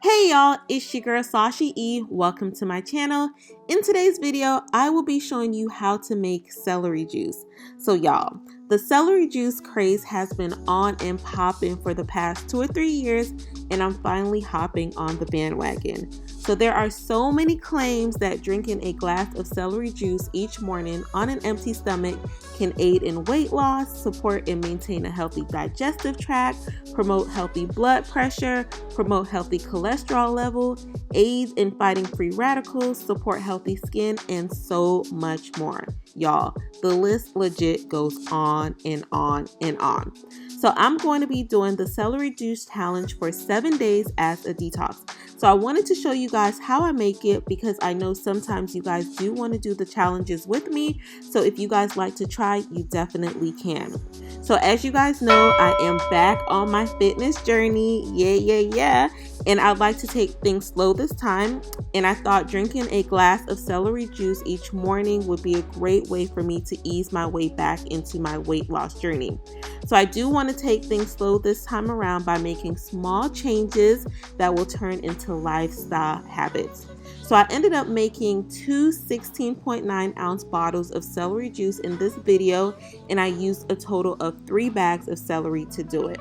Hey y'all, it's your girl Sasha E. Welcome to my channel. In today's video, I will be showing you how to make celery juice. So y'all, the celery juice craze has been on and popping for the past 2 or 3 years, and I'm finally hopping on the bandwagon. So there are so many claims that drinking a glass of celery juice each morning on an empty stomach can aid in weight loss, support and maintain a healthy digestive tract, promote healthy blood pressure, promote healthy cholesterol level, aids in fighting free radicals, support healthy skin, and so much more. Y'all, the list legit goes on and on and on. So I'm going to be doing the celery juice challenge for 7 days as a detox. So I wanted to show you guys how I make it because I know sometimes you guys do want to do the challenges with me. So if you guys like to try, you definitely can. So as you guys know, I am back on my fitness journey. Yeah. And I'd like to take things slow this time. And I thought drinking a glass of celery juice each morning would be a great way for me to ease my way back into my weight loss journey. So I do want to take things slow this time around by making small changes that will turn into lifestyle habits. So I ended up making 2 16.9 ounce bottles of celery juice in this video, and I used a total of 3 bags of celery to do it.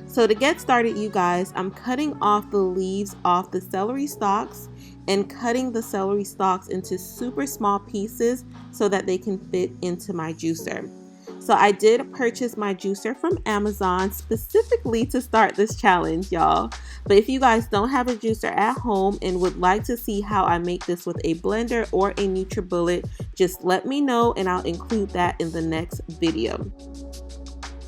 So to get started, you guys, I'm cutting off the leaves off the celery stalks and cutting the celery stalks into super small pieces so that they can fit into my juicer. So I did purchase my juicer from Amazon specifically to start this challenge, y'all. But if you guys don't have a juicer at home and would like to see how I make this with a blender or a NutriBullet, just let me know and I'll include that in the next video.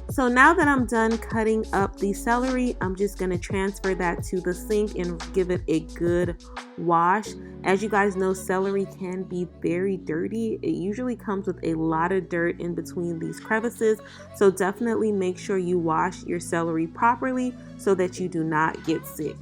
So now that I'm done cutting up the celery, I'm just going to transfer that to the sink and give it a good wash. As you guys know, celery can be very dirty. It usually comes with a lot of dirt in between these crevices. So definitely make sure you wash your celery properly so that you do not get sick.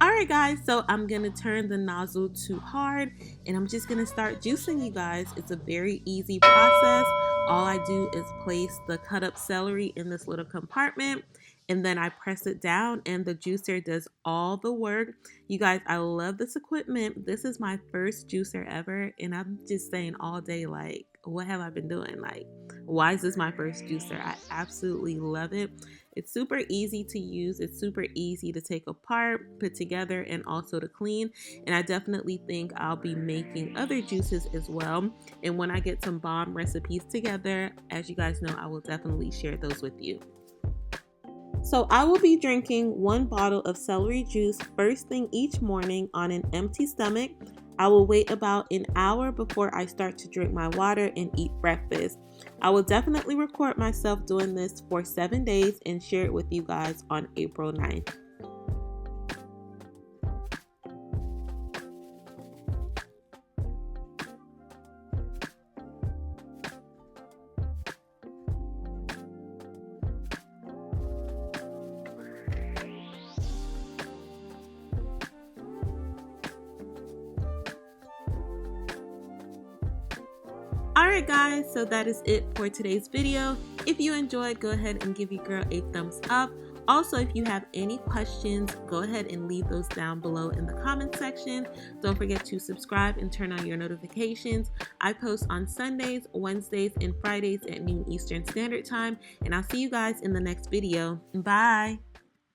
Alright guys, so I'm going to turn the nozzle to hard and I'm just going to start juicing, you guys. It's a very easy process. All I do is place the cut up celery in this little compartment and then I press it down and the juicer does all the work. You guys, I love this equipment. This is my first juicer ever and I'm just saying all day, like, what have I been doing? Like, why is this my first juicer? I absolutely love it. It's super easy to use. It's super easy to take apart, put together, and also to clean. And I definitely think I'll be making other juices as well. And when I get some bomb recipes together, as you guys know, I will definitely share those with you. So I will be drinking 1 bottle of celery juice first thing each morning on an empty stomach. I will wait about an hour before I start to drink my water and eat breakfast. I will definitely record myself doing this for 7 days and share it with you guys on April 9th. Alright guys, so that is it for today's video. If you enjoyed, go ahead and give your girl a thumbs up. Also, if you have any questions, go ahead and leave those down below in the comment section. Don't forget to subscribe and turn on your notifications. I post on Sundays, Wednesdays, and Fridays at noon Eastern Standard Time. And I'll see you guys in the next video. Bye!